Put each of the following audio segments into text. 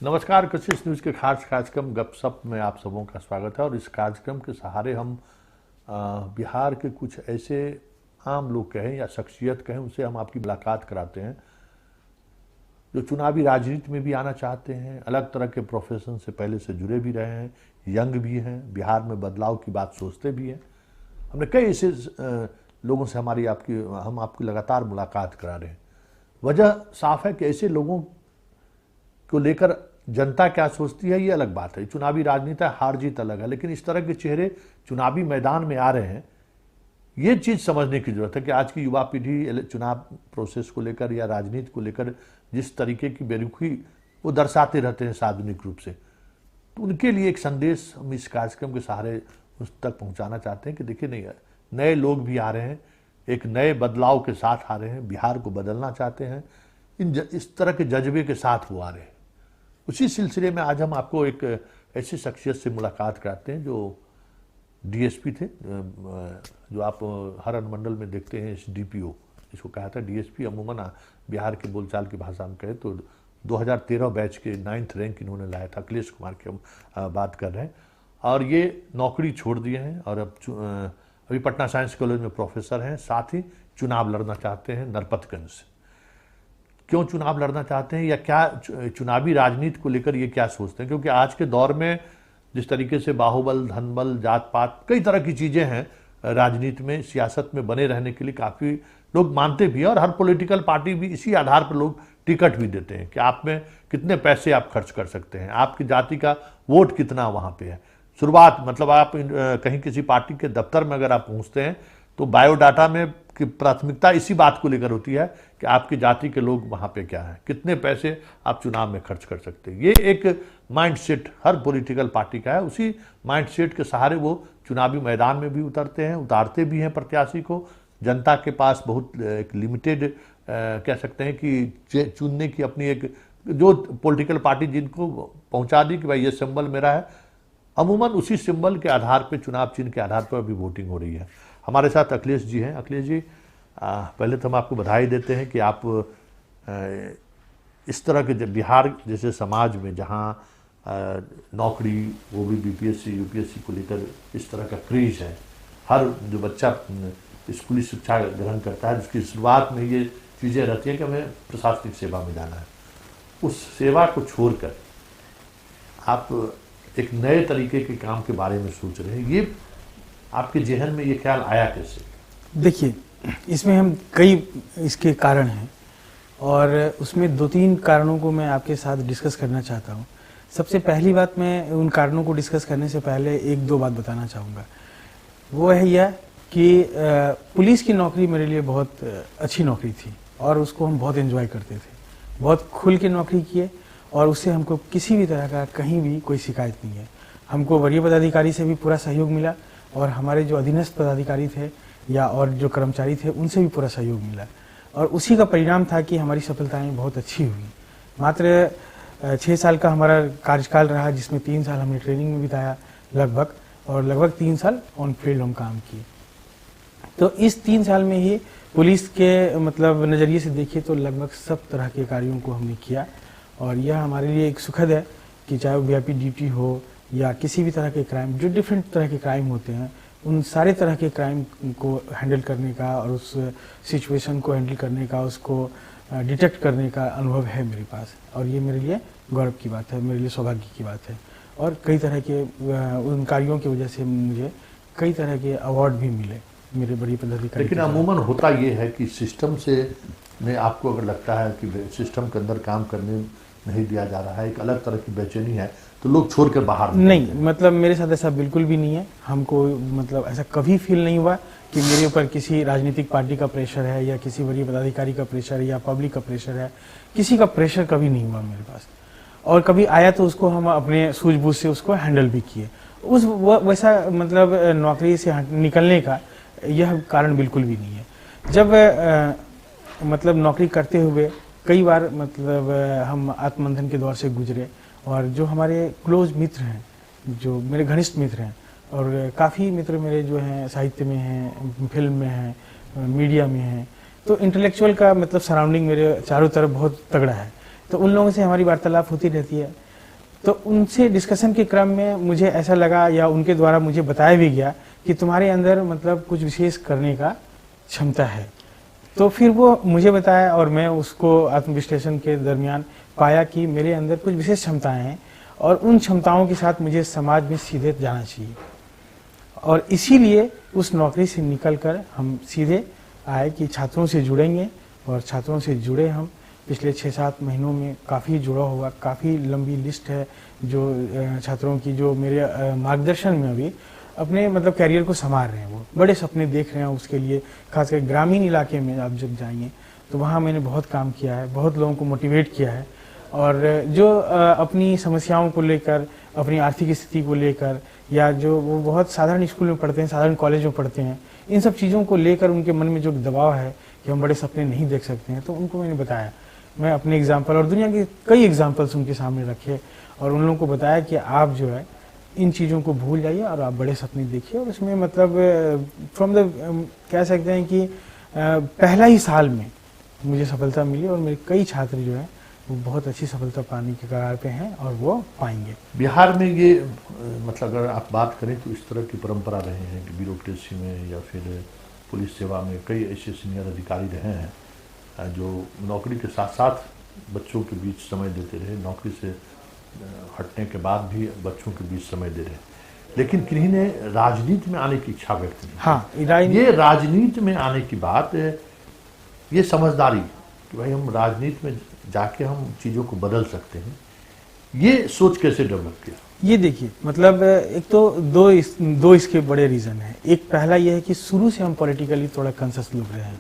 नमस्कार। कशिश न्यूज़ के खास कार्यक्रम गपशप में आप सबों का स्वागत है। और इस कार्यक्रम के सहारे हम बिहार के कुछ ऐसे आम लोग कहें या शख्सियत कहें, उनसे हम आपकी मुलाकात कराते हैं जो चुनावी राजनीति में भी आना चाहते हैं, अलग तरह के प्रोफेशन से पहले से जुड़े भी रहे हैं, यंग भी हैं, बिहार में बदलाव की बात सोचते भी हैं। हमने कई ऐसे लोगों से हम आपकी लगातार मुलाकात करा रहे हैं। वजह साफ है कि ऐसे लोगों को लेकर जनता क्या सोचती है ये अलग बात है। चुनावी राजनीति हार जीत अलग है, लेकिन इस तरह के चेहरे चुनावी मैदान में आ रहे हैं, ये चीज़ समझने की जरूरत है कि आज की युवा पीढ़ी चुनाव प्रोसेस को लेकर या राजनीति को लेकर जिस तरीके की बेरुखी वो दर्शाते रहते हैं सार्वजनिक रूप से, तो उनके लिए एक संदेश हम इस कार्यक्रम के सहारे उस तक पहुंचाना चाहते हैं कि देखिए, नहीं, नए लोग भी आ रहे हैं, एक नए बदलाव के साथ आ रहे हैं, बिहार को बदलना चाहते हैं, इस तरह के जज्बे के साथ वो आ रहे हैं। उसी सिलसिले में आज हम आपको एक ऐसी शख्सियत से मुलाकात कराते हैं जो डीएसपी थे, जो आप हर अनुमंडल में देखते हैं, डीपीओ इसको कहा था। डीएसपी अमूमन बिहार के बोलचाल की भाषा में कहें तो 2013 बैच के 9th रैंक इन्होंने लाया था। अखिलेश कुमार की हम बात कर रहे हैं, और ये नौकरी छोड़ दिए हैं और अब अभी पटना साइंस कॉलेज में प्रोफेसर हैं। साथ ही चुनाव लड़ना चाहते हैं नरपतगंज से। क्यों चुनाव लड़ना चाहते हैं या क्या चुनावी राजनीति को लेकर ये क्या सोचते हैं? क्योंकि आज के दौर में जिस तरीके से बाहुबल, धनबल, जात पात, कई तरह की चीज़ें हैं राजनीति में, सियासत में बने रहने के लिए काफ़ी लोग मानते भी हैं, और हर पॉलिटिकल पार्टी भी इसी आधार पर लोग टिकट भी देते हैं कि आप में कितने पैसे आप खर्च कर सकते हैं, आपकी जाति का वोट कितना वहाँ पे है। शुरुआत मतलब आप कहीं किसी पार्टी के दफ्तर में अगर आप पहुँचते हैं तो बायोडाटा में की प्राथमिकता इसी बात को लेकर होती है कि आपकी जाति के लोग वहाँ पे क्या है, कितने पैसे आप चुनाव में खर्च कर सकते हैं। ये एक माइंडसेट हर पॉलिटिकल पार्टी का है। उसी माइंडसेट के सहारे वो चुनावी मैदान में भी उतारते भी हैं प्रत्याशी को। जनता के पास बहुत एक लिमिटेड कह सकते हैं कि चुनने की अपनी एक जो पॉलिटिकल पार्टी जिनको पहुँचा दी कि भाई ये सिंबल मेरा है, अमूमन उसी सिंबल के आधार पर, चुनाव चिन्ह के आधार पर भी वोटिंग हो रही है। हमारे साथ अखिलेश जी हैं। अखिलेश जी, पहले तो हम आपको बधाई देते हैं कि आप इस तरह के बिहार जैसे समाज में जहाँ नौकरी, वो भी बीपीएससी यूपीएससी को लेकर इस तरह का क्रेज है, हर जो बच्चा स्कूली शिक्षा ग्रहण करता है जिसकी शुरुआत में ये चीज़ें रहती हैं कि हमें प्रशासनिक सेवा में जाना है, उस सेवा को छोड़कर आप एक नए तरीके के काम के बारे में सोच रहे हैं। ये आपके जहन में ये ख्याल आया कैसे? देखिए, इसमें हम कई इसके कारण हैं और उसमें 2-3 कारणों को मैं आपके साथ डिस्कस करना चाहता हूँ। सबसे पहली बात, मैं उन कारणों को डिस्कस करने से पहले 1-2 बात बताना चाहूँगा। वो है यह कि पुलिस की नौकरी मेरे लिए बहुत अच्छी नौकरी थी और उसको हम बहुत एंजॉय करते थे। बहुत खुल के नौकरी किए और उससे हमको किसी भी तरह का कहीं भी कोई शिकायत नहीं है। हमको वरीय पदाधिकारी से भी पूरा सहयोग मिला और हमारे जो अधीनस्थ पदाधिकारी थे या और जो कर्मचारी थे उनसे भी पूरा सहयोग मिला, और उसी का परिणाम था कि हमारी सफलताएं बहुत अच्छी हुई। मात्र 6 साल का हमारा कार्यकाल रहा, जिसमें 3 साल हमने ट्रेनिंग में बिताया लगभग, और लगभग 3 साल ऑन फील्ड हम काम किए। तो इस 3 साल में ही पुलिस के मतलब नज़रिए से देखिए तो लगभग सब तरह के कार्यों को हमने किया, और यह हमारे लिए एक सुखद है कि चाहे वो वीआईपी ड्यूटी हो या किसी भी तरह के क्राइम, जो डिफरेंट तरह के क्राइम होते हैं, उन सारे तरह के क्राइम को हैंडल करने का और उस सिचुएशन को हैंडल करने का, उसको डिटेक्ट करने का अनुभव है मेरे पास, और ये मेरे लिए गौरव की बात है, मेरे लिए सौभाग्य की बात है। और कई तरह के उन कार्यों की वजह से मुझे कई तरह के अवार्ड भी मिले मेरे बड़ी पदाधिकारी। लेकिन अमूमन होता ये है कि सिस्टम से में आपको अगर लगता है कि सिस्टम के अंदर काम करने नहीं दिया जा रहा है, एक अलग तरह की बेचैनी है, तो लोग छोड़कर बाहर नहीं, मतलब मेरे साथ ऐसा बिल्कुल भी नहीं है। हमको मतलब ऐसा कभी फील नहीं हुआ कि मेरे ऊपर किसी राजनीतिक पार्टी का प्रेशर है या किसी वरीय पदाधिकारी का प्रेशर है या पब्लिक का प्रेशर है। किसी का प्रेशर कभी नहीं हुआ मेरे पास, और कभी आया तो उसको हम अपने सूझबूझ से उसको हैंडल भी किए। उस वैसा मतलब नौकरी से निकलने का यह कारण बिल्कुल भी नहीं है। जब मतलब नौकरी करते हुए कई बार मतलब हम आत्ममंथन के दौर से गुजरे, और जो हमारे क्लोज मित्र हैं, जो मेरे घनिष्ठ मित्र हैं, और काफ़ी मित्र मेरे जो हैं साहित्य में हैं, फिल्म में हैं, मीडिया में हैं, तो इंटेलेक्चुअल का मतलब सराउंडिंग मेरे चारों तरफ बहुत तगड़ा है। तो उन लोगों से हमारी वार्तालाप होती रहती है, तो उनसे डिस्कशन के क्रम में मुझे ऐसा लगा या उनके द्वारा मुझे बताया भी गया कि तुम्हारे अंदर मतलब कुछ विशेष करने का क्षमता है। तो फिर वो मुझे बताया और मैं उसको आत्मविश्लेषण के दरमियान पाया कि मेरे अंदर कुछ विशेष क्षमताएं हैं और उन क्षमताओं के साथ मुझे समाज में सीधे जाना चाहिए। और इसीलिए उस नौकरी से निकलकर हम सीधे आए कि छात्रों से जुड़ेंगे, और छात्रों से जुड़े हम पिछले 6-7 महीनों में काफ़ी जुड़ा हुआ, काफ़ी लंबी लिस्ट है जो छात्रों की जो मेरे मार्गदर्शन में अभी अपने मतलब कैरियर को संवार रहे हैं। वो बड़े सपने देख रहे हैं उसके लिए, खासकर ग्रामीण इलाके में आप जब जाएंगे तो वहाँ मैंने बहुत काम किया है, बहुत लोगों को मोटिवेट किया है। और जो अपनी समस्याओं को लेकर, अपनी आर्थिक स्थिति को लेकर, या जो वो बहुत साधारण स्कूल में पढ़ते हैं, साधारण कॉलेज में पढ़ते हैं, इन सब चीज़ों को लेकर उनके मन में जो दबाव है कि हम बड़े सपने नहीं देख सकते हैं, तो उनको मैंने बताया। मैं अपने एग्जाम्पल और दुनिया के कई एग्जाम्पल्स उनके सामने रखे और उन लोगों को बताया कि आप जो है इन चीज़ों को भूल जाइए और आप बड़े सपने देखिए। और उसमें मतलब फ्रॉम द कह सकते हैं कि पहला ही साल में मुझे सफलता मिली और मेरे कई छात्र जो है वो बहुत अच्छी सफलता पाने के कगार पे हैं और वो पाएंगे। बिहार में ये मतलब अगर आप बात करें तो इस तरह की परंपरा रहे हैं कि ब्यूरोक्रेसी में या फिर पुलिस सेवा में कई ऐसे सीनियर अधिकारी रहे हैं जो नौकरी के साथ साथ बच्चों के बीच समय देते रहे, नौकरी से हटने के बाद भी बच्चों के बीच समय दे रहे, लेकिन किन्हीं ने राजनीति में आने की इच्छा व्यक्त की। हाँ, ये राजनीति में आने की बात, ये समझदारी कि भाई हम राजनीति में जाके हम चीज़ों को बदल सकते हैं, ये सोच कैसे डेवलप किया? ये देखिए मतलब एक तो दो इसके बड़े रीज़न हैं। एक पहला ये है कि शुरू से हम पॉलिटिकली थोड़ा कॉन्शियस लोग रहे हैं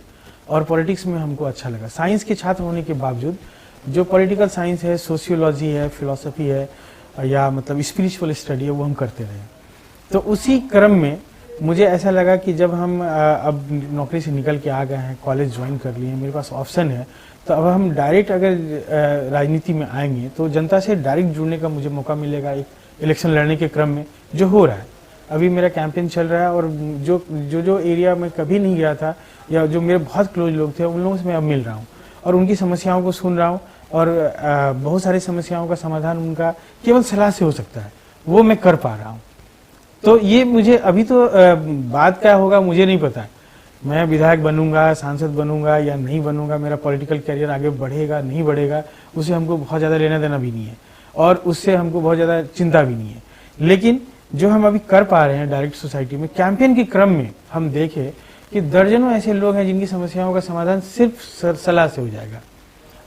और पॉलिटिक्स में हमको अच्छा लगा। साइंस के छात्र होने के बावजूद जो पॉलिटिकल साइंस है, सोशियोलॉजी है, फिलॉसफी है या मतलब स्पिरिचुअल स्टडी है, वो हम करते रहे। तो उसी क्रम में मुझे ऐसा लगा कि जब हम अब नौकरी से निकल के आ गए हैं, कॉलेज ज्वाइन कर लिए हैं, मेरे पास ऑप्शन है, तो अब हम डायरेक्ट अगर राजनीति में आएंगे तो जनता से डायरेक्ट जुड़ने का मुझे मौका मिलेगा एक इलेक्शन लड़ने के क्रम में, जो हो रहा है। अभी मेरा कैंपेन चल रहा है और जो एरिया में कभी नहीं गया था या जो मेरे बहुत क्लोज लोग थे उन लोगों से मैं अब मिल रहा हूँ और उनकी समस्याओं को सुन रहा हूँ और बहुत सारी समस्याओं का समाधान उनका केवल सलाह से हो सकता है, वो मैं कर पा रहा हूँ। तो ये मुझे अभी तो बात क्या होगा मुझे नहीं पता, मैं विधायक बनूंगा, सांसद बनूंगा या नहीं बनूंगा, मेरा पॉलिटिकल करियर आगे बढ़ेगा नहीं बढ़ेगा, उसे हमको बहुत ज़्यादा लेना देना भी नहीं है और उससे हमको बहुत ज़्यादा चिंता भी नहीं है। लेकिन जो हम अभी कर पा रहे हैं डायरेक्ट सोसाइटी में, कैंपेन के क्रम में हम देखें कि दर्जनों ऐसे लोग हैं जिनकी समस्याओं का समाधान सिर्फ सलाह से हो जाएगा।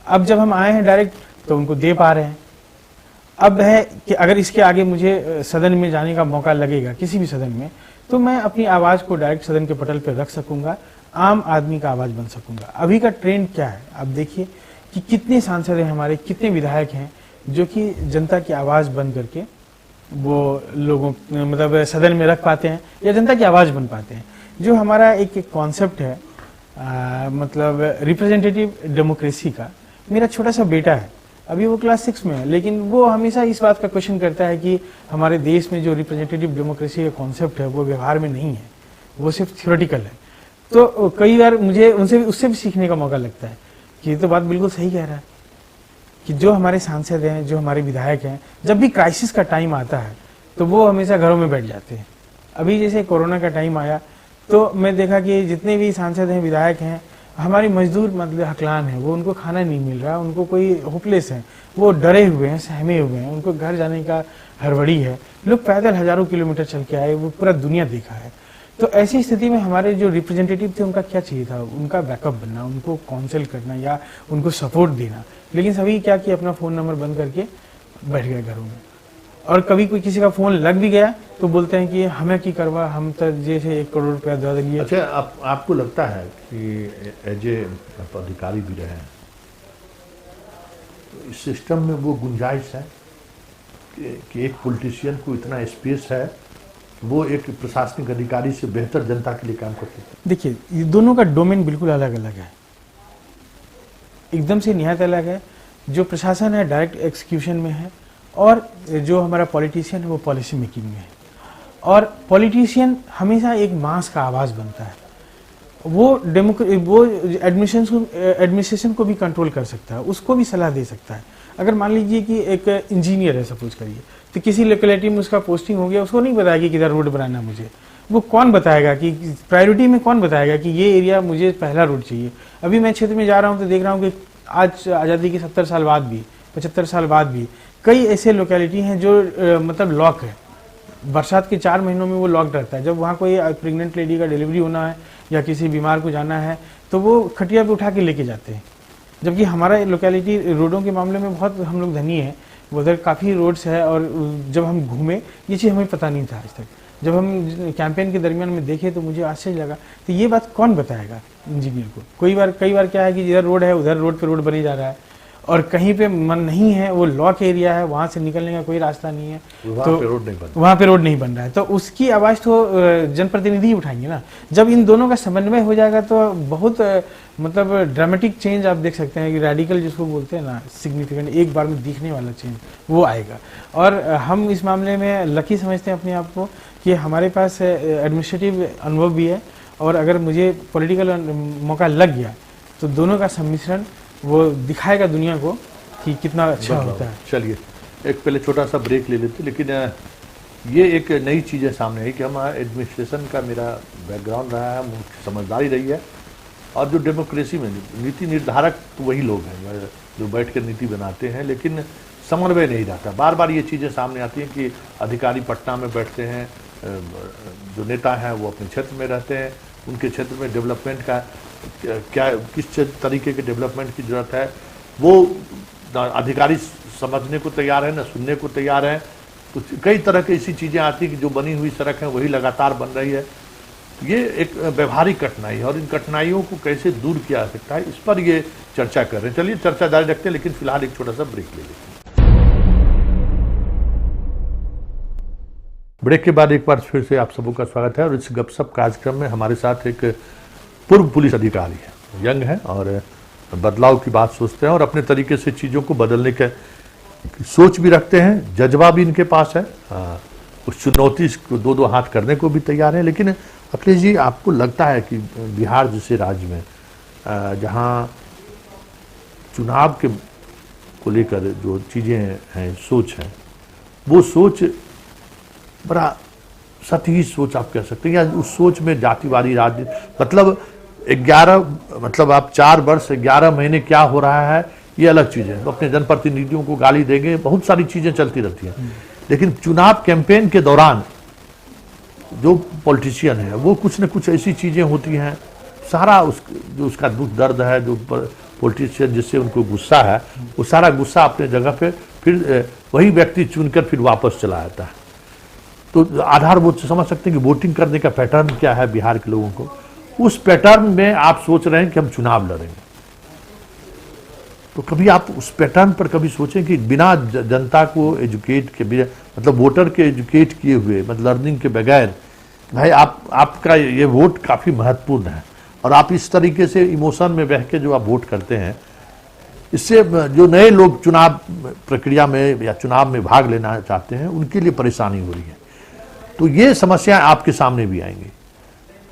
अब जब हम आए हैं डायरेक्ट तो उनको दे पा रहे हैं। अब है कि अगर इसके आगे मुझे सदन में जाने का मौका लगेगा किसी भी सदन में, तो मैं अपनी आवाज़ को डायरेक्ट सदन के पटल पर रख सकूंगा, आम आदमी का आवाज़ बन सकूंगा। अभी का ट्रेंड क्या है आप देखिए कि कितने सांसद हैं हमारे, कितने विधायक हैं जो कि जनता की आवाज़ बन करके वो लोगों मतलब सदन में रख पाते हैं या जनता की आवाज़ बन पाते हैं। जो हमारा एक कॉन्सेप्ट है मतलब रिप्रेजेंटेटिव डेमोक्रेसी का, मेरा छोटा सा बेटा है, अभी वो क्लास 6 में है, लेकिन वो हमेशा इस बात का क्वेश्चन करता है कि हमारे देश में जो रिप्रेजेंटेटिव डेमोक्रेसी का कॉन्सेप्ट है वो व्यवहार में नहीं है, वो सिर्फ थ्योरेटिकल है। तो कई बार मुझे उससे भी सीखने का मौका लगता है कि ये तो बात बिल्कुल सही कह रहा है कि जो हमारे सांसद हैं, जो हमारे विधायक हैं, जब भी क्राइसिस का टाइम आता है तो वो हमेशा घरों में बैठ जाते हैं। अभी जैसे कोरोना का टाइम आया तो मैं देखा कि जितने भी सांसद हैं, विधायक हैं, हमारी मजदूर मतलब हकलान है, वो उनको खाना नहीं मिल रहा, उनको कोई होपलेस है, वो डरे हुए हैं, सहमे हुए हैं, उनको घर जाने का हड़बड़ी है। लोग पैदल हजारों किलोमीटर चल के आए, वो पूरा दुनिया देखा है। तो ऐसी स्थिति में हमारे जो रिप्रेजेंटेटिव थे उनका क्या चाहिए था, उनका बैकअप बनना, उनको काउंसिल करना या उनको सपोर्ट देना। लेकिन सभी क्या कि अपना फ़ोन नंबर बंद करके बैठ गए घरों में। और कभी कोई किसी का फ़ोन लग भी गया तो बोलते हैं कि हमें की करवा, हम तो जैसे 1 करोड़ रुपया दे दिए। अच्छा, आपको लगता है कि एज ए अधिकारी भी रहे हैं तो इस सिस्टम में वो गुंजाइश है कि एक पॉलिटिशियन को इतना स्पेस है कि वो एक प्रशासनिक अधिकारी से बेहतर जनता के लिए काम करते हैं? देखिए, ये दोनों का डोमेन बिल्कुल अलग अलग है, एकदम से निहायत अलग है। जो प्रशासन है डायरेक्ट एग्जीक्यूशन में है और जो हमारा पॉलिटिशियन है वो पॉलिसी मेकिंग में है। और पॉलिटिशियन हमेशा एक मास का आवाज़ बनता है, वो एडमिनिस्ट्रेशन को भी कंट्रोल कर सकता है, उसको भी सलाह दे सकता है। अगर मान लीजिए कि एक इंजीनियर है सपोज करिए, तो किसी लोकेलिटी में उसका पोस्टिंग हो गया, उसको नहीं पता कि किधर रोड बनाना है मुझे, वो कौन बताएगा कि प्रायोरिटी में कौन बताएगा कि ये एरिया मुझे पहला रोड चाहिए। अभी मैं क्षेत्र में जा रहा हूँ तो देख रहा हूँ कि आज आज़ादी के 70 साल बाद भी, 75 साल बाद भी कई ऐसे लोकेलिटी हैं जो मतलब लॉक है, बरसात के 4 महीनों में वो लॉक रहता है। जब वहाँ कोई प्रेग्नेंट लेडी का डिलीवरी होना है या किसी बीमार को जाना है तो वो खटिया पे उठा के लेके जाते हैं। जबकि हमारा लोकेलिटी रोडों के मामले में बहुत हम लोग धनी है, उधर काफ़ी रोड्स है, और जब हम घूमे ये चीज़ हमें पता नहीं था आज तक। जब हम कैंपेन के दरमियान में देखे तो मुझे आश्चर्य लगा, तो ये बात कौन बताएगा इंजीनियर को। कई बार क्या है कि जिधर रोड है उधर रोड पे रोड बनी जा रहा है, और कहीं पे मन नहीं है, वो लॉक एरिया है, वहाँ से निकलने का कोई रास्ता नहीं है, तो वहाँ पे रोड नहीं बन रहा है, तो उसकी आवाज़ तो जनप्रतिनिधि उठाएंगे ना। जब इन दोनों का समन्वय हो जाएगा तो बहुत मतलब ड्रामेटिक चेंज आप देख सकते हैं कि रेडिकल जिसको बोलते हैं ना, सिग्निफिकेंट, एक बार में दिखने वाला चेंज वो आएगा। और हम इस मामले में लकी समझते हैं अपने आप को कि हमारे पास एडमिनिस्ट्रेटिव अनुभव भी है, और अगर मुझे पॉलिटिकल मौका लग गया तो दोनों का सम्मिश्रण वो दिखाएगा दुनिया को कि कितना अच्छा होता है। चलिए एक पहले छोटा सा ब्रेक ले लेते, लेकिन ये एक नई चीज़ें सामने आई कि हम एडमिनिस्ट्रेशन का मेरा बैकग्राउंड रहा है, समझदारी रही है, और जो डेमोक्रेसी में नीति निर्धारक तो वही लोग हैं जो बैठ कर नीति बनाते हैं, लेकिन समन्वय नहीं रहता। बार बार ये चीज़ें सामने आती हैं कि अधिकारी पटना में बैठते हैं, जो नेता हैं वो अपने क्षेत्र में रहते हैं, उनके क्षेत्र में डेवलपमेंट का क्या किस तरीके के डेवलपमेंट की ज़रूरत है वो अधिकारी समझने को तैयार है, ना सुनने को तैयार है। तो कई तरह की ऐसी चीज़ें आती हैं कि जो बनी हुई सड़क है वही लगातार बन रही है। ये एक व्यवहारिक कठिनाई है, और इन कठिनाइयों को कैसे दूर किया जा सकता है, इस पर ये चर्चा कर रहे हैं। चलिए चर्चा जारी रखते हैं, लेकिन फिलहाल एक छोटा सा ब्रेक ले लेते हैं। ब्रेक के बाद एक बार फिर से आप सबों का स्वागत है, और इस गपशप कार्यक्रम में हमारे साथ एक पूर्व पुलिस अधिकारी है, यंग है, और बदलाव की बात सोचते हैं और अपने तरीके से चीज़ों को बदलने के सोच भी रखते हैं, जज्बा भी इनके पास है, उस चुनौती को दो हाथ करने को भी तैयार है। लेकिन अखिलेश जी, आपको लगता है कि बिहार जैसे राज्य में जहाँ चुनाव के को लेकर जो चीज़ें हैं, सोच है, वो सोच बड़ा सतही सोच आप कह सकते हैं, या उस सोच में जातिवादी राजनीति, मतलब आप 4 वर्ष 11 महीने क्या हो रहा है ये अलग चीज़ है, अपने जनप्रतिनिधियों को गाली देंगे, बहुत सारी चीज़ें चलती रहती हैं। लेकिन चुनाव कैंपेन के दौरान जो पॉलिटिशियन है वो कुछ न कुछ ऐसी चीज़ें होती हैं, सारा जो उसका दुख दर्द है, जो पॉलिटिशियन जिससे उनको गुस्सा है, वो सारा गुस्सा अपने जगह पे फिर वही व्यक्ति चुनकर फिर वापस चला आता है। तो आधार वो समझ सकते हैं कि वोटिंग करने का पैटर्न क्या है बिहार के लोगों को, उस पैटर्न में आप सोच रहे हैं कि हम चुनाव लड़ेंगे। तो कभी आप उस पैटर्न पर कभी सोचें कि बिना जनता को एजुकेट के, मतलब वोटर के एजुकेट किए हुए, मतलब लर्निंग के बगैर, भाई आपका ये वोट काफ़ी महत्वपूर्ण है, और आप इस तरीके से इमोशन में बह के जो आप वोट करते हैं, इससे जो नए लोग चुनाव प्रक्रिया में या चुनाव में भाग लेना चाहते हैं उनके लिए परेशानी हो रही है। तो ये समस्याएं आपके सामने भी आएंगी,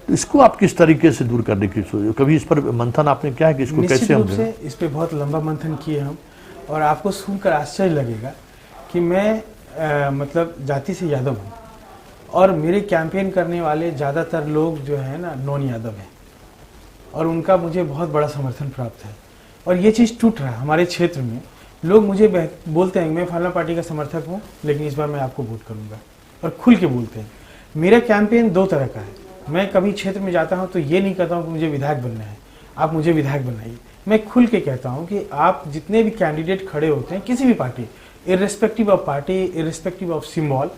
तो इसको आप किस तरीके से दूर करने की सोच, कभी इस पर मंथन आपने क्या है कि इसको कैसे हम इस पे बहुत लंबा मंथन किए हम, और आपको सुनकर आश्चर्य लगेगा कि मैं मतलब जाति से यादव हूँ, और मेरे कैंपेन करने वाले ज़्यादातर लोग जो है ना नॉन यादव हैं, और उनका मुझे बहुत बड़ा समर्थन प्राप्त है। और ये चीज़ टूट रहा है हमारे क्षेत्र में, लोग मुझे बोलते हैं मैं फलाना पार्टी का समर्थक हूँ लेकिन इस बार मैं आपको वोट करूँगा, और खुल के बोलते हैं। मेरा कैंपेन 2 तरह का है, मैं कभी क्षेत्र में जाता हूं तो ये नहीं कहता हूं कि मुझे विधायक बनना है, आप मुझे विधायक बनाइए। मैं खुल के कहता हूं कि आप जितने भी कैंडिडेट खड़े होते हैं किसी भी party, irrespective of party, irrespective of symbol,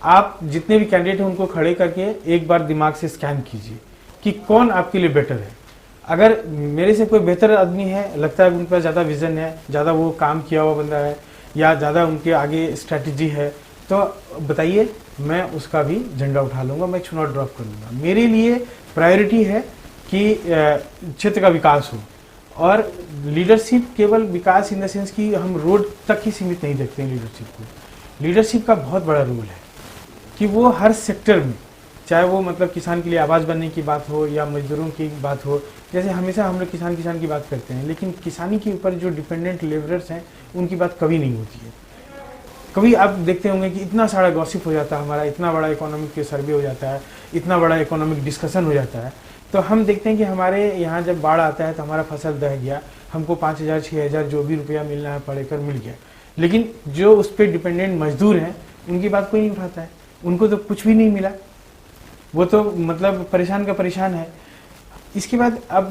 आप जितने भी कैंडिडेट हैं उनको खड़े करके एक बार दिमाग से स्कैन कीजिए कि कौन आपके लिए बेटर है। अगर मेरे से कोई बेहतर आदमी है, लगता है उनके पास ज़्यादा विजन है, ज़्यादा वो काम किया हुआ बंदा है, या ज़्यादा उनके आगे स्ट्रैटेजी है, तो बताइए, मैं उसका भी झंडा उठा लूँगा, मैं चुनाव ड्रॉप कर लूँगा। मेरे लिए प्रायोरिटी है कि क्षेत्र का विकास हो, और लीडरशिप केवल विकास इन द सेंस कि हम रोड तक ही सीमित नहीं देखते हैं लीडरशिप को। लीडरशिप का बहुत बड़ा रोल है कि वो हर सेक्टर में चाहे वो मतलब किसान के लिए आवाज़ बनने की बात हो या मजदूरों की बात हो। जैसे हमेशा हम लोग किसान की बात करते हैं, लेकिन किसानी के ऊपर जो डिपेंडेंट लेबरर्स हैं उनकी बात कभी नहीं होती है। कभी आप देखते होंगे कि इतना सारा गॉसिप हो जाता है हमारा, इतना बड़ा इकोनॉमिक सर्वे हो जाता है, इतना बड़ा इकोनॉमिक डिस्कशन हो जाता है, तो हम देखते हैं कि हमारे यहाँ जब बाढ़ आता है तो हमारा फसल दह गया, हमको 5,000 6,000 जो भी रुपया मिलना है पड़ कर मिल गया, लेकिन जो उस पर डिपेंडेंट मजदूर हैं उनकी बात कोई नहीं उठाता है, उनको तो कुछ भी नहीं मिला, वो तो मतलब परेशान का परेशान है। इसके बाद अब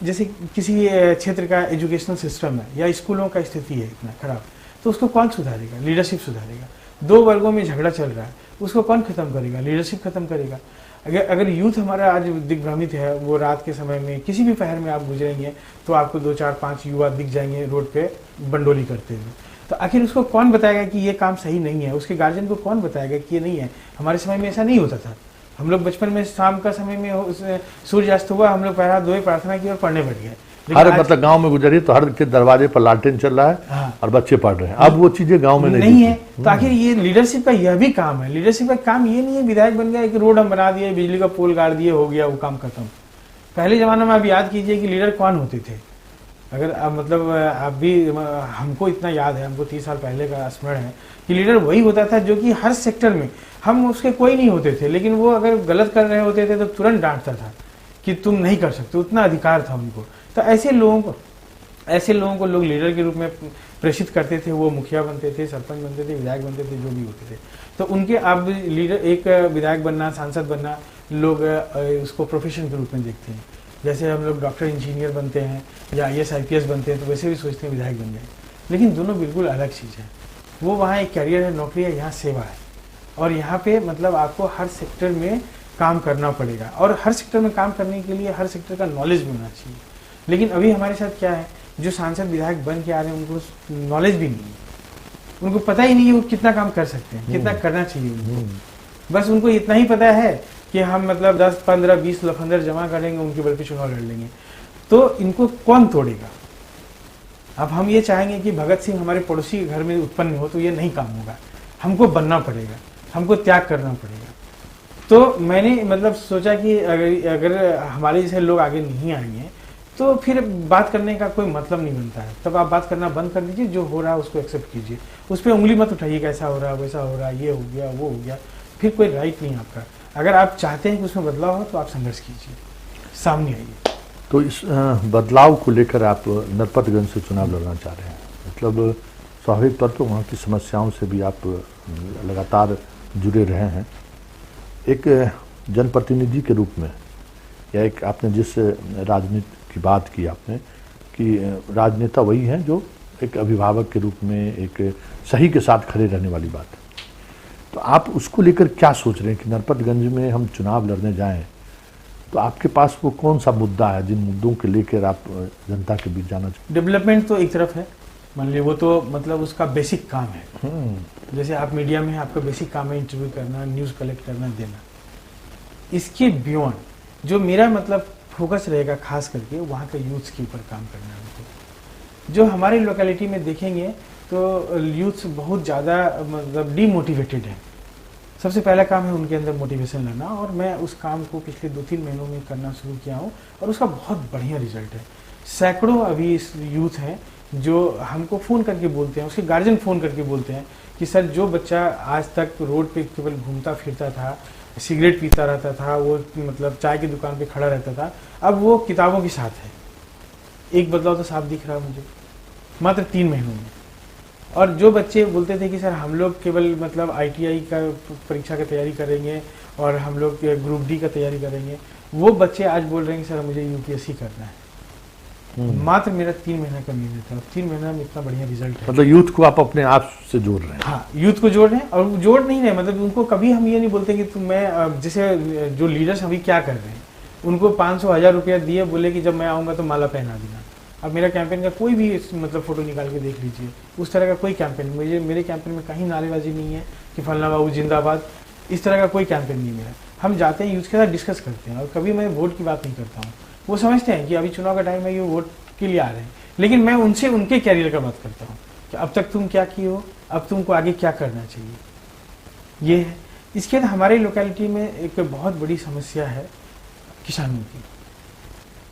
जैसे किसी क्षेत्र का एजुकेशनल सिस्टम है या स्कूलों का स्थिति है इतना खराब, तो उसको कौन सुधारेगा? लीडरशिप सुधारेगा। दो वर्गों में झगड़ा चल रहा है, उसको कौन खत्म करेगा? लीडरशिप खत्म करेगा। अगर यूथ हमारा आज दिग्भ्रमित है, वो रात के समय में किसी भी पहर में आप गुजरेंगे तो आपको 2 4 5 युवा दिख जाएंगे रोड पे बंडोली करते हुए। तो आखिर उसको कौन बताएगा कि ये काम सही नहीं है? उसके गार्जियन को कौन बताएगा कि ये नहीं है? हमारे समय में ऐसा नहीं होता था। हम लोग बचपन में शाम का समय में सूर्यास्त हुआ, हम लोग पहरा धोए प्रार्थना की और पढ़ने बैठ गए। हर मतलब गांव में गुजरी तो हर के दरवाजे पर लालटेन चल रहा है। हाँ। और बच्चे पढ़ रहे हैं। अब वो चीजें गांव में नहीं है। तो आखिर ये लीडरशिप का यह भी काम है। लीडरशिप का काम ये नहीं है विधायक बन गया, एक रोड हम बना दिए, बिजली का पोल गाड़ दिए, हो गया वो काम खत्म। पहले जमाना में आप याद कीजिए कि लीडर कौन होते थे। अगर मतलब आप भी, हमको इतना याद है, हमको 30 साल पहले का स्मरण है कि लीडर वही होता था जो कि हर सेक्टर में, हम उसके कोई नहीं होते थे, लेकिन वो अगर गलत कर रहे होते थे तो तुरंत डांटता था कि तुम नहीं कर सकते, उतना अधिकार था उनको। तो ऐसे लोगों को लोग लीडर के रूप में प्रेषित करते थे। वो मुखिया बनते थे, सरपंच बनते थे, विधायक बनते थे, जो भी होते थे। तो उनके अब लीडर, एक विधायक बनना, सांसद बनना, लोग उसको प्रोफेशन के रूप में देखते हैं। जैसे हम लोग डॉक्टर, इंजीनियर बनते हैं या IAS IPS बनते हैं, तो वैसे भी सोचते हैं विधायक बन जाए, लेकिन दोनों बिल्कुल अलग चीज़ है। वो वहाँ एक कैरियर है, नौकरी है, यहाँ सेवा है। और यहाँ पे मतलब आपको हर सेक्टर में काम करना पड़ेगा, और हर सेक्टर में काम करने के लिए हर सेक्टर का नॉलेज भी होना चाहिए। लेकिन अभी हमारे साथ क्या है, जो सांसद विधायक बन के आ रहे हैं उनको नॉलेज भी नहीं है, उनको पता ही नहीं है वो कितना काम कर सकते हैं, कितना करना चाहिए उनको। बस उनको इतना ही पता है कि हम मतलब 10 15 20 लफंदर जमा करेंगे, उनके बल पे चुनाव लड़ लेंगे। तो इनको कौन तोड़ेगा? अब हम ये चाहेंगे कि भगत सिंह हमारे पड़ोसी के घर में उत्पन्न हो, तो ये नहीं काम होगा। हमको बनना पड़ेगा, हमको त्याग करना पड़ेगा। तो मैंने मतलब सोचा कि अगर हमारे जैसे लोग आगे नहीं आएंगे तो फिर बात करने का कोई मतलब नहीं बनता है। तब आप बात करना बंद कर दीजिए, जो हो रहा है उसको एक्सेप्ट कीजिए, उस पर उंगली मत उठाइए, कैसा हो रहा है, वैसा हो रहा है, ये हो गया, वो हो गया। फिर कोई राइट नहीं आपका। अगर आप चाहते हैं कि उसमें बदलाव हो तो आप संघर्ष कीजिए, सामने आइए। तो इस बदलाव को लेकर आप नरपतगंज से चुनाव लड़ना चाह रहे हैं, मतलब स्वाभाविक तौर पर वहाँ की समस्याओं से भी आप लगातार जुड़े रहे हैं। एक जनप्रतिनिधि के रूप में, या एक आपने जिस राजनीति की बात की आपने, कि राजनेता वही हैं जो एक अभिभावक के रूप में एक सही के साथ खड़े रहने वाली बात है। तो आप उसको लेकर क्या सोच रहे हैं कि नरपतगंज में हम चुनाव लड़ने जाएं तो आपके पास वो कौन सा मुद्दा है जिन मुद्दों के लेकर आप जनता के बीच जाना चाहिए? डेवलपमेंट तो एक तरफ है, मान लीजिए, वो तो मतलब उसका बेसिक काम है। जैसे आप मीडिया में, आपका बेसिक काम है इंटरव्यू करना, न्यूज़ कलेक्ट करना, देना। इसके बियॉन्ड जो मेरा मतलब फोकस रहेगा खास करके वहाँ के यूथ्स के ऊपर काम करना है उनको। जो हमारे लोकेलिटी में देखेंगे तो यूथ्स बहुत ज़्यादा मतलब डीमोटिवेटेड है। सबसे पहला काम है उनके अंदर मोटिवेशन लाना, और मैं उस काम को पिछले 2-3 महीनों में करना शुरू किया हूँ, और उसका बहुत बढ़िया रिजल्ट है। सैकड़ों अभी इस यूथ हैं जो हमको फ़ोन करके बोलते हैं, उसके गार्जियन फ़ोन करके बोलते हैं कि सर, जो बच्चा आज तक रोड पे केवल घूमता फिरता था, सिगरेट पीता रहता था, वो मतलब चाय की दुकान पे खड़ा रहता था, अब वो किताबों के साथ है। एक बदलाव तो साफ दिख रहा है मुझे मात्र 3 महीनों में। और जो बच्चे बोलते थे कि सर हम लोग केवल मतलब ITI का परीक्षा की तैयारी करेंगे और हम लोग ग्रुप D का तैयारी करेंगे, वो बच्चे आज बोल रहे हैं कि सर मुझे UPSC करना है। मात्र मेरा 3 महीना का मेहनत था, 3 महीना में इतना बढ़िया रिजल्ट है। मतलब यूथ को आप अपने आप से जोड़ रहे हैं? हाँ, यूथ को जोड़ रहे हैं, और जोड़ नहीं रहे, मतलब उनको कभी हम ये नहीं बोलते कि तुम, मैं जैसे जो लीडर्स अभी क्या कर रहे हैं, उनको 500-1000 रुपया दिए, बोले कि जब मैं आऊँगा तो माला पहना देना। अब मेरा कैंपेन का कोई भी मतलब फ़ोटो निकाल के देख लीजिए, उस तरह का कोई कैंपेन, मेरे कैंपेन में कहीं नारेबाजी नहीं है कि फलना बाबू जिंदाबाद, इस तरह का कोई कैंपेन नहीं मेरा। हम जाते हैं, यूथ के साथ डिस्कस करते हैं, और कभी मैं वोट की बात नहीं करता हूँ। वो समझते हैं कि अभी चुनाव का टाइम है, ये वोट के लिए आ रहे हैं, लेकिन मैं उनसे उनके कैरियर का बात करता हूँ कि अब तक तुम क्या किए हो, अब तुमको आगे क्या करना चाहिए, ये है। इसके बाद हमारी लोकेलिटी में एक बहुत बड़ी समस्या है किसानों की।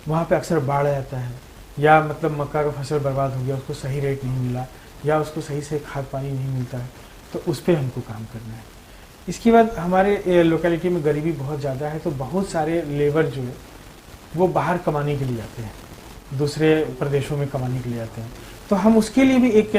वहाँ पे अक्सर बाढ़ आ जाता है, या मतलब मक्का का फसल बर्बाद हो गया, उसको सही रेट नहीं मिला, या उसको सही से खाद पानी नहीं मिलता है, तो उस पर हमको काम करना है। इसके बाद हमारे लोकेलिटी में गरीबी बहुत ज़्यादा है, तो बहुत सारे लेबर जो है वो बाहर कमाने के लिए जाते हैं, दूसरे प्रदेशों में कमाने के लिए जाते हैं। तो हम उसके लिए भी एक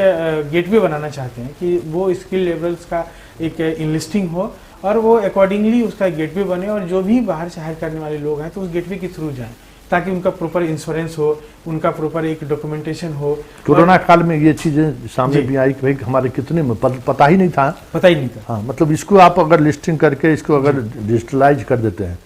गेटवे बनाना चाहते हैं कि वो स्किल लेबर्स का एक इनलिस्टिंग हो और वो अकॉर्डिंगली उसका गेटवे बने, और जो भी बाहर से हायर करने वाले लोग हैं तो उस गेटवे के थ्रू जाएं, ताकि उनका प्रॉपर इंश्योरेंस हो, उनका प्रॉपर एक डॉक्यूमेंटेशन हो। कोरोना काल में ये चीजें सामने भी आई कि भाई हमारे कितने में पता ही नहीं था। हाँ, मतलब इसको आप अगर लिस्टिंग करके इसको अगर डिजिटलाइज कर देते हैं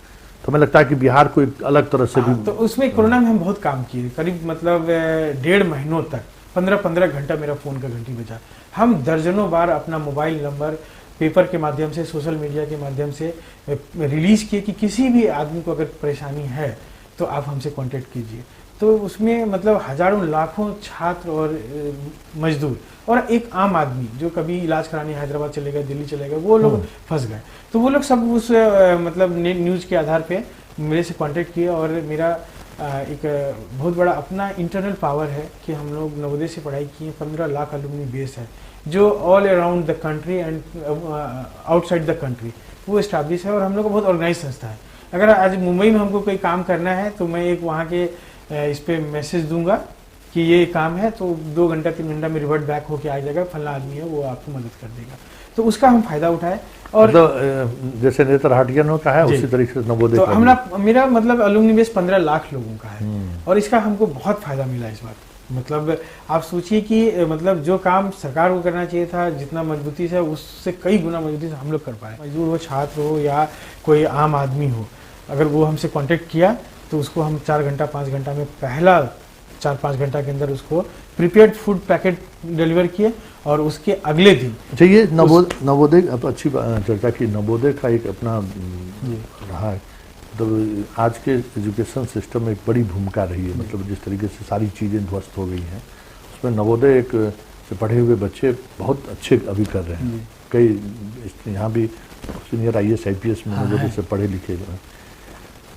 तो हमें लगता है कि बिहार को एक अलग तरह से भी। तो उसमें कोरोना में हम बहुत काम किए, करीब मतलब 1.5 महीनों तक 15-15 घंटा मेरा फ़ोन का घंटी बजा। हम दर्जनों बार अपना मोबाइल नंबर पेपर के माध्यम से, सोशल मीडिया के माध्यम से रिलीज किए कि किसी भी आदमी को अगर परेशानी है तो आप हमसे कांटेक्ट कीजिए। तो उसमें मतलब हजारों लाखों छात्र और मजदूर और एक आम आदमी जो कभी इलाज कराने हैदराबाद चले गए, दिल्ली चले गए, वो लोग फंस गए। तो वो लोग सब उस मतलब न्यूज़ के आधार पे मेरे से कांटेक्ट किए, और मेरा एक बहुत बड़ा अपना इंटरनल पावर है कि हम लोग नवोदय से पढ़ाई किए, 15 लाख अलुमनी बेस है जो all around the country and outside the country वो इस्टेब्लिश है, और हम लोग का बहुत ऑर्गेनाइज संस्था है। अगर आज मुंबई में हमको कोई काम करना है तो मैं एक वहाँ के इस पर मैसेज दूंगा कि ये काम है, तो 2 घंटा 3 घंटा में रिवर्ट बैक होके आ जाएगा, फला आदमी है वो आपको मदद कर देगा। तो उसका हम फायदा उठाए। और तो जैसे नेत्र हाटियनों का है उसी तरीके से नवोदय तो मेरा मतलब अलुमनी बेस 15 लाख लोगों का है, और इसका हमको बहुत फायदा मिला इस बार। मतलब आप सोचिए कि मतलब जो काम सरकार को करना चाहिए था जितना मजबूती से, उससे कई गुना मजबूती से हम लोग कर पाए। मजदूर हो, छात्र हो, या कोई आम आदमी हो, अगर वो हमसे कांटेक्ट किया तो उसको हम 4 घंटा 5 घंटा में, पहला 4-5 घंटा के अंदर उसको प्रिपेयर्ड फूड पैकेट डिलीवर किए, और उसके अगले दिन। अच्छा, ये नवोदय अब अच्छी चर्चा की, नवोदय का एक अपना रहा है, तो आज के एजुकेशन सिस्टम में एक बड़ी भूमिका रही है। मतलब जिस तरीके से सारी चीज़ें ध्वस्त हो गई हैं, उसमें नवोदय एक से पढ़े हुए बच्चे बहुत अच्छे अभी कर रहे हैं। कई यहाँ भी सीनियर IAS IPS में नवोदय से पढ़े लिखे जो हैं।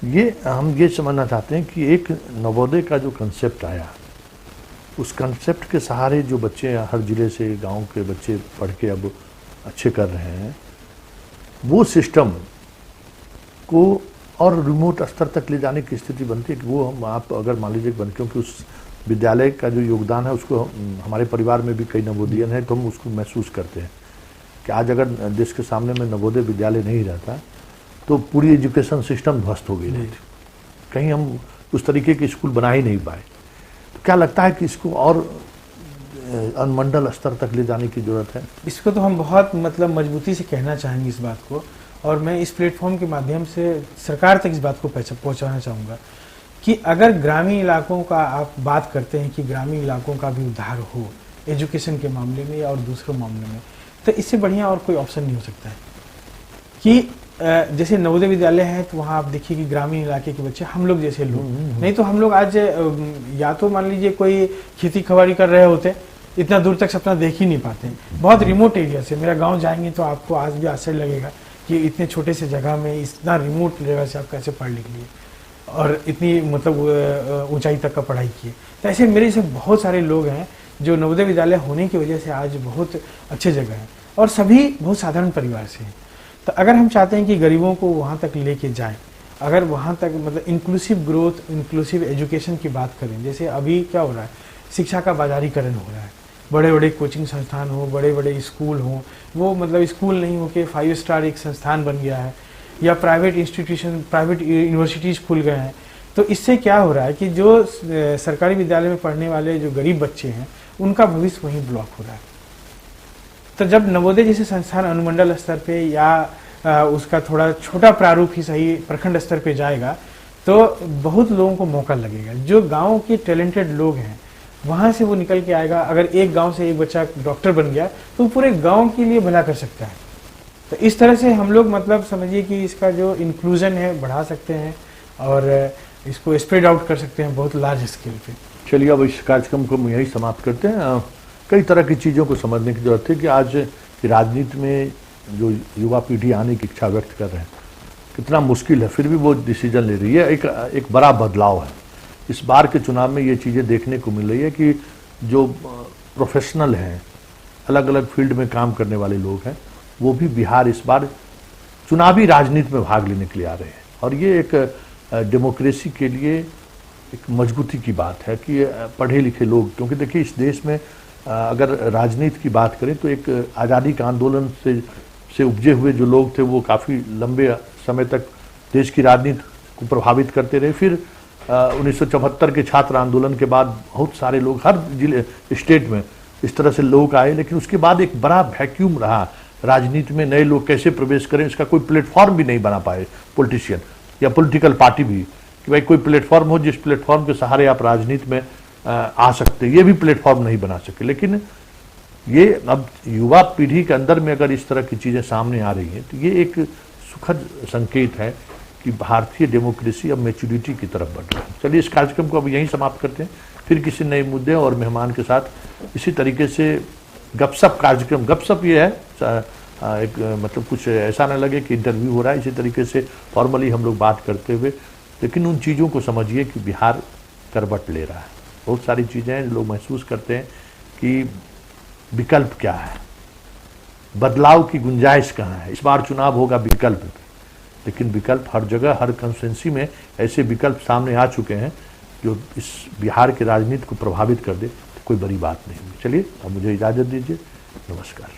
ये हम ये समझना चाहते हैं कि एक नवोदय का जो कंसेप्ट आया, उस कंसेप्ट के सहारे जो बच्चे हर जिले से, गांव के बच्चे पढ़ के अब अच्छे कर रहे हैं, वो सिस्टम को और रिमोट स्तर तक ले जाने की स्थिति बनती है कि वो हम आप अगर मान लीजिए बन, क्योंकि उस विद्यालय का जो योगदान है उसको हमारे परिवार में भी कई नवोदयन है, तो हम उसको महसूस करते हैं कि आज अगर देश के सामने में नवोदय विद्यालय नहीं रहता तो पूरी एजुकेशन सिस्टम ध्वस्त हो गई रहती, कहीं हम उस तरीके के स्कूल बना ही नहीं पाए। तो क्या लगता है कि इसको और अनुमंडल स्तर तक ले जाने की जरूरत है? इसको तो हम बहुत मतलब मजबूती से कहना चाहेंगे इस बात को, और मैं इस प्लेटफॉर्म के माध्यम से सरकार तक इस बात को पहुंचाना चाहूँगा कि अगर ग्रामीण इलाकों का आप बात करते हैं कि ग्रामीण इलाकों का भी उद्धार हो एजुकेशन के मामले में और दूसरे मामले में, तो इससे बढ़िया और कोई ऑप्शन नहीं हो सकता है। कि जैसे नवोदय विद्यालय है तो वहाँ आप देखिए कि ग्रामीण इलाके के बच्चे, हम लोग जैसे लोग, नहीं तो हम लोग आज या तो मान लीजिए कोई खेती खबारी कर रहे होते, इतना दूर तक सपना देख ही नहीं पाते। बहुत रिमोट एरिया से, मेरा गांव जाएंगे तो आपको आज भी आश्चर्य लगेगा कि इतने छोटे से जगह में इतना रिमोट लेवल से आप कैसे पढ़ लिख लिए और इतनी मतलब ऊंचाई तक का पढ़ाई किए। तो ऐसे मेरे से बहुत सारे लोग हैं जो नवोदय विद्यालय होने की वजह से आज बहुत अच्छे जगह हैं, और सभी बहुत साधारण परिवार से हैं। तो अगर हम चाहते हैं कि गरीबों को वहाँ तक लेके जाएं, अगर वहाँ तक मतलब इंक्लूसिव ग्रोथ, इंक्लूसिव एजुकेशन की बात करें, जैसे अभी क्या हो रहा है, शिक्षा का बाजारीकरण हो रहा है, बड़े बड़े कोचिंग संस्थान हो, बड़े बड़े स्कूल हों, वो मतलब स्कूल नहीं हो के 5 स्टार एक संस्थान बन गया है, या प्राइवेट इंस्टीट्यूशन, प्राइवेट यूनिवर्सिटीज़ खुल गए हैं। तो इससे क्या हो रहा है कि जो सरकारी विद्यालय में पढ़ने वाले जो गरीब बच्चे हैं उनका भविष्य वहीं ब्लॉक हो रहा है। तो जब नवोदय जैसे संस्थान अनुमंडल स्तर पे या उसका थोड़ा छोटा प्रारूप ही सही प्रखंड स्तर पे जाएगा तो बहुत लोगों को मौका लगेगा। जो गांव के टैलेंटेड लोग हैं वहां से वो निकल के आएगा। अगर एक गांव से एक बच्चा डॉक्टर बन गया तो पूरे गांव के लिए भला कर सकता है। तो इस तरह से हम लोग मतलब समझिए कि इसका जो इंक्लूजन है बढ़ा सकते हैं और इसको स्प्रेड आउट कर सकते हैं बहुत लार्ज स्केल पे। चलिए अब इस कार्यक्रम को हम यही समाप्त करते हैं। कई तरह की चीज़ों को समझने की जरूरत है कि आज की राजनीति में जो युवा पीढ़ी आने की इच्छा व्यक्त कर रहे हैं, कितना मुश्किल है, फिर भी वो डिसीजन ले रही है। एक बड़ा बदलाव है इस बार के चुनाव में। ये चीज़ें देखने को मिल रही है कि जो प्रोफेशनल हैं, अलग अलग फील्ड में काम करने वाले लोग हैं, वो भी बिहार इस बार चुनावी राजनीति में भाग लेने के लिए आ रहे हैं। और ये एक डेमोक्रेसी के लिए एक मजबूती की बात है कि पढ़े लिखे लोग, क्योंकि देखिए इस देश में अगर राजनीति की बात करें तो एक आज़ादी के आंदोलन से उपजे हुए जो लोग थे वो काफ़ी लंबे समय तक देश की राजनीति को प्रभावित करते रहे। फिर 1974 के छात्र आंदोलन के बाद बहुत सारे लोग हर जिले स्टेट में इस तरह से लोग आए, लेकिन उसके बाद एक बड़ा वैक्यूम रहा राजनीति में। नए लोग कैसे प्रवेश करें, इसका कोई प्लेटफॉर्म भी नहीं बना पाए पॉलिटिशियन या पॉलिटिकल पार्टी भी, कि भाई कोई प्लेटफॉर्म हो जिस प्लेटफॉर्म के सहारे आप राजनीति में आ सकते, ये भी प्लेटफॉर्म नहीं बना सके। लेकिन ये अब युवा पीढ़ी के अंदर में अगर इस तरह की चीज़ें सामने आ रही हैं तो ये एक सुखद संकेत है कि भारतीय डेमोक्रेसी अब मैच्योरिटी की तरफ बढ़ रही है। चलिए इस कार्यक्रम को अब यहीं समाप्त करते हैं, फिर किसी नए मुद्दे और मेहमान के साथ इसी तरीके से गपशप कार्यक्रम। गपशप ये है एक मतलब कुछ ऐसा ना लगे कि इंटरव्यू हो रहा है, इसी तरीके से फॉर्मली हम लोग बात करते हुए, लेकिन उन चीज़ों को समझिए कि बिहार करवट ले रहा है। बहुत सारी चीज़ें हैं लोग महसूस करते हैं कि विकल्प क्या है, बदलाव की गुंजाइश कहाँ है। इस बार चुनाव होगा विकल्प, लेकिन विकल्प हर जगह हर कंस्टिट्यूंसी में ऐसे विकल्प सामने आ चुके हैं जो इस बिहार की राजनीति को प्रभावित कर दे, तो कोई बड़ी बात नहीं। चलिए अब मुझे इजाज़त दीजिए, नमस्कार।